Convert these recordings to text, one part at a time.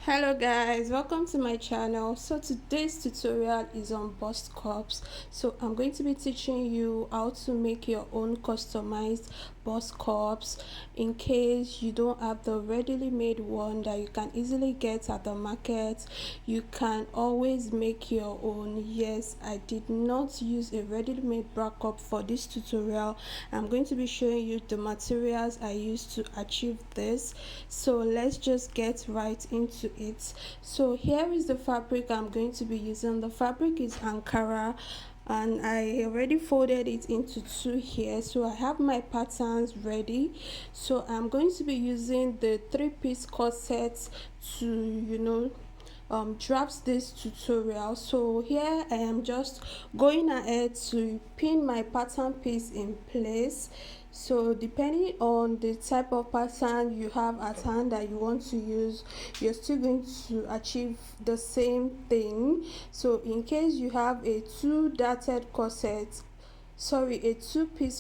Hello guys, welcome to my channel. So today's tutorial is on bust cups. So I'm going to be teaching you how to make your own customized bust cups in case you don't have the readily made one that you can easily get at the market. You can always make your own. Yes, I did not use a readily made bra cup for this tutorial. I'm going to be showing you the materials I used to achieve this. So let's just get right into it. So here is the fabric I'm going to be using. The fabric is Ankara and I already folded it into two here, so I have my patterns ready. So I'm going to be using the three-piece corset to draft this tutorial. So here I am just going ahead to pin my pattern piece in place. So depending on the type of pattern you have at hand that you want to use, you're still going to achieve the same thing. So in case you have a two-piece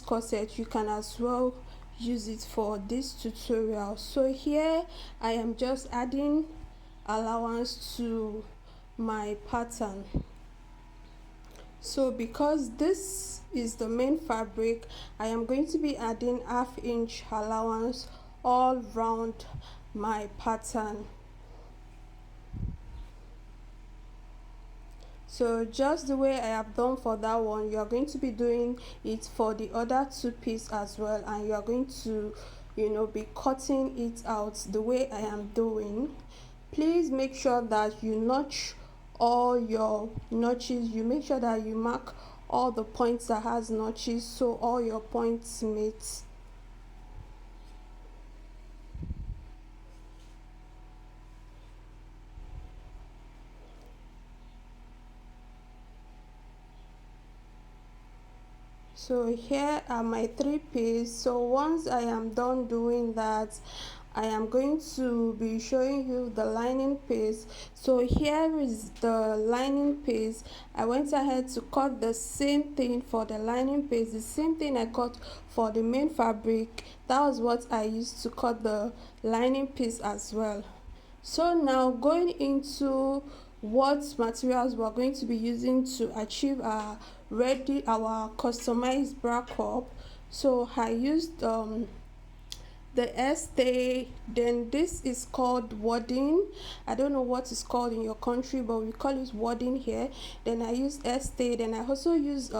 corset, you can as well use it for this tutorial. So here I am just adding allowance to my pattern. So because this is the main fabric, I am going to be adding half-inch allowance all round my pattern. So just the way I have done for that one, you are going to be doing it for the other two piece as well, and you are going to be cutting it out the way I am doing. Please make sure that you notch all your notches. You make sure that you mark all the points that has notches so all your points meet. So here are my three piece. So once I am done doing that, I am going to be showing you the lining piece. So here is the lining piece. I went ahead to cut the same thing for the lining piece, the same thing I cut for the main fabric. That was what I used to cut the lining piece as well. So now going into what materials we're going to be using to achieve our customized bra cup. So I used the Estee, then this is called wadding. I don't know what it's called in your country, but we call it wadding here. Then I use Estee, then I also use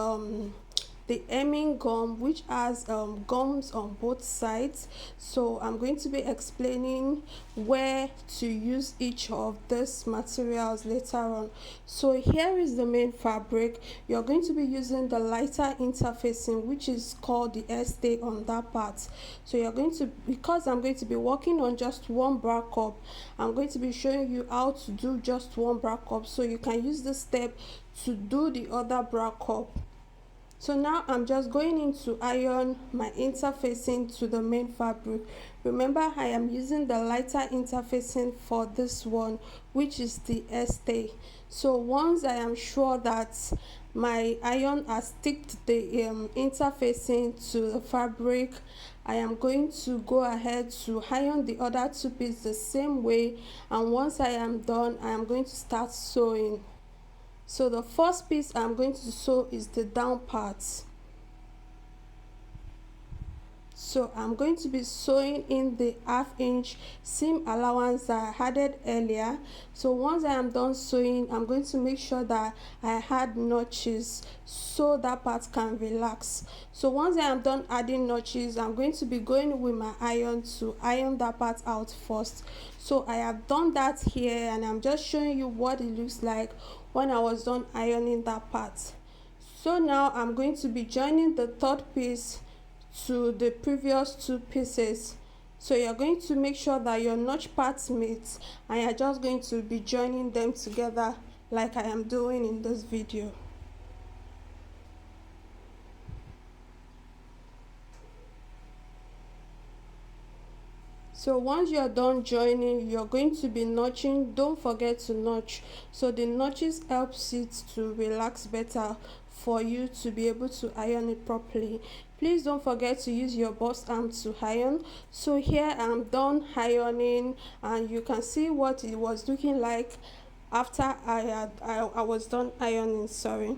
the hemming gum, which has gums on both sides. So I'm going to be explaining where to use each of these materials later on. So here is the main fabric. You're going to be using the lighter interfacing, which is called the Estee on that part. So you're going to, because I'm going to be working on just one bra cup, I'm going to be showing you how to do just one bra cup, so you can use this step to do the other bra cup. So now I'm just going in to iron my interfacing to the main fabric. Remember, I am using the lighter interfacing for this one, which is the Estee. So once I am sure that my iron has sticked the interfacing to the fabric, I am going to go ahead to iron the other two pieces the same way, and once I am done, I am going to start sewing. So the first piece I'm going to sew is the down part. So I'm going to be sewing in the half-inch seam allowance that I added earlier. So once I am done sewing, I'm going to make sure that I add notches so that part can relax. So once I am done adding notches, I'm going to be going with my iron to iron that part out first. So I have done that here, and I'm just showing you what it looks like when I was done ironing that part. So now I'm going to be joining the third piece to the previous two pieces. So you're going to make sure that your notch parts meet, and you're just going to be joining them together like I am doing in this video. So once you're done joining, you're going to be notching. Don't forget to notch. So the notches helps it to relax better for you to be able to iron it properly. Please don't forget to use your boss arm to iron. So here I'm done ironing, and you can see what it was looking like after I was done ironing, sorry.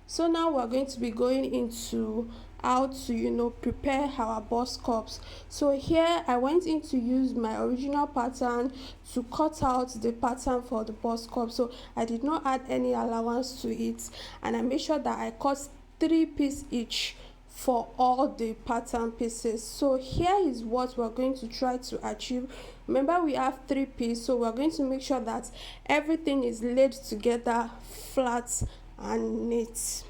So now we're going to be going into how to prepare our bus cups. So here I went in to use my original pattern to cut out the pattern for the bus cup. So I did not add any allowance to it, and I made sure that I cut 3 pieces each for all the pattern pieces. So here is what we're going to try to achieve. Remember, we have 3 pieces, so we're going to make sure that everything is laid together flat and neat.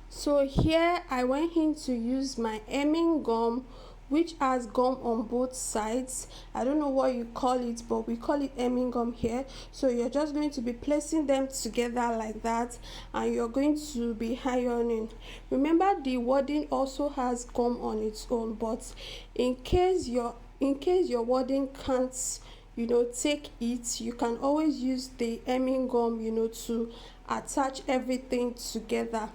So here I went in to use my hemming gum, which has gum on both sides. I don't know what you call it, but we call it hemming gum here. So you're just going to be placing them together like that, and you're going to be ironing. Remember, the wadding also has gum on its own, but in case your wadding can't take it, you can always use the hemming gum to attach everything together.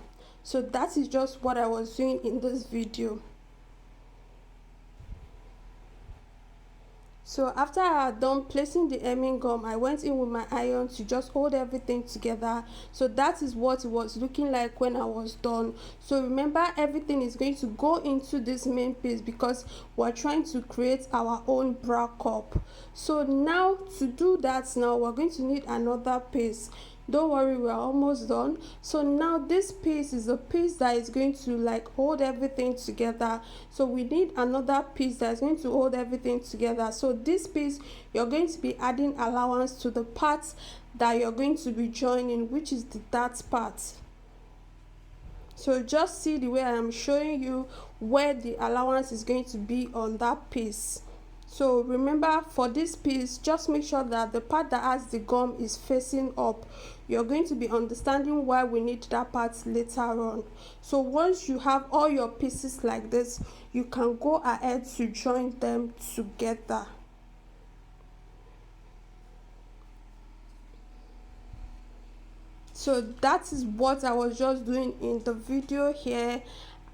So that is just what I was doing in this video. So after I had done placing the hemming gum, I went in with my iron to just hold everything together. So that is what it was looking like when I was done. So remember, everything is going to go into this main piece because we're trying to create our own bra cup. So now to do that, now we're going to need another piece. Don't worry, we're almost done. So now this piece is a piece that is going to hold everything together. So we need another piece that's going to hold everything together. So this piece, you're going to be adding allowance to the parts that you're going to be joining, which is the dart part. So just see the way I am showing you where the allowance is going to be on that piece. So remember, for this piece, just make sure that the part that has the gum is facing up. You're going to be understanding why we need that part later on. So once you have all your pieces like this, you can go ahead to join them together. So that is what I was just doing in the video here.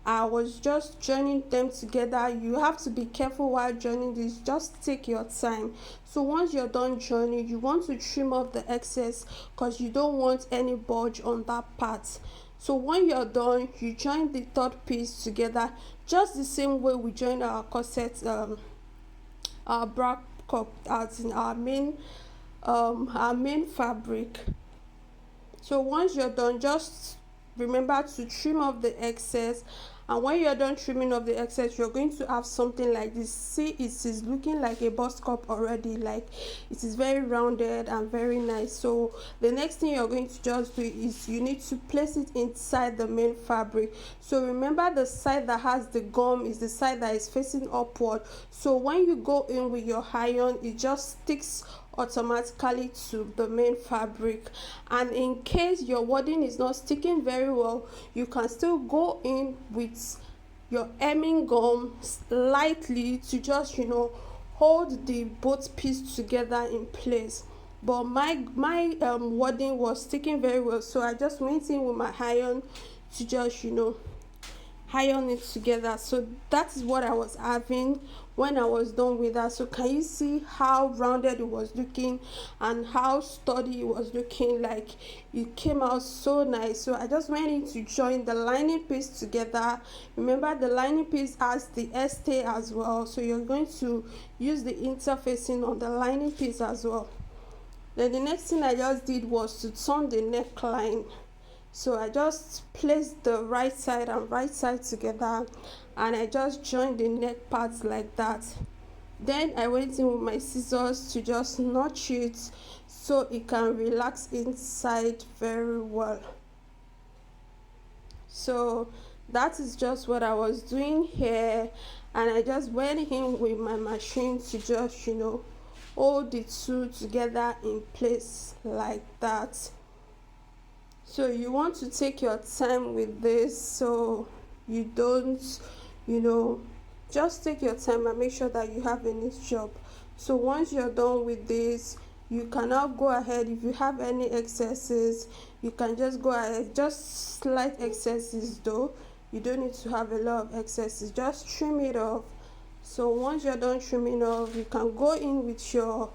I was just joining them together. You have to be careful while joining this. Just take your time. So once you're done joining, you want to trim off the excess because you don't want any bulge on that part. So when you're done, you join the third piece together just the same way we join our corset, our bra cup, as in our main fabric. So once you're done, just remember to trim off the excess, and when you're done trimming off the excess, you're going to have something like this. See, it is looking like a bust cup already. Like, it is very rounded and very nice. So the next thing you're going to just do is you need to place it inside the main fabric. So remember, the side that has the gum is the side that is facing upward. So when you go in with your iron, it just sticks automatically to the main fabric. And in case your wadding is not sticking very well, you can still go in with your hemming gum lightly to just hold the both pieces together in place. But my wadding was sticking very well, so I just went in with my iron to just iron it together. So that is what I was having when I was done with that. So can you see how rounded it was looking and how sturdy it was looking? Like, it came out so nice. So I just went in to join the lining piece together. Remember, the lining piece has the stay as well, so you're going to use the interfacing on the lining piece as well. Then the next thing I just did was to turn the neckline. So I just placed the right side and right side together, and I just joined the neck parts like that. Then I went in with my scissors to just notch it so it can relax inside very well. So that is just what I was doing here, and I just went in with my machine to just hold the two together in place like that. So you want to take your time with this, so you don't just take your time and make sure that you have a neat job. So once you're done with this, You can now go ahead. If you have any excesses, you can just go ahead, just slight excesses though, you don't need to have a lot of excesses, just trim it off. So once you're done trimming off, you can go in with your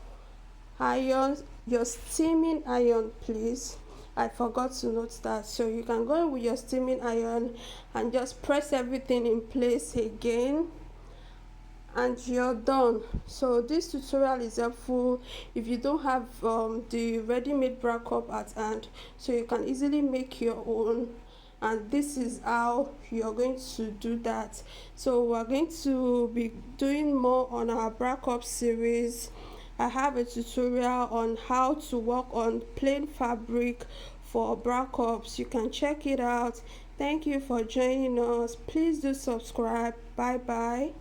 iron, your steaming iron, please. I forgot to note that. So you can go in with your steaming iron and just press everything in place again, and you're done. So this tutorial is helpful if you don't have the ready-made bra cup at hand, so you can easily make your own, and this is how you're going to do that. So we're going to be doing more on our bra cup series. I have a tutorial on how to work on plain fabric for bra cups. You can check it out. Thank you for joining us. Please do subscribe. Bye bye.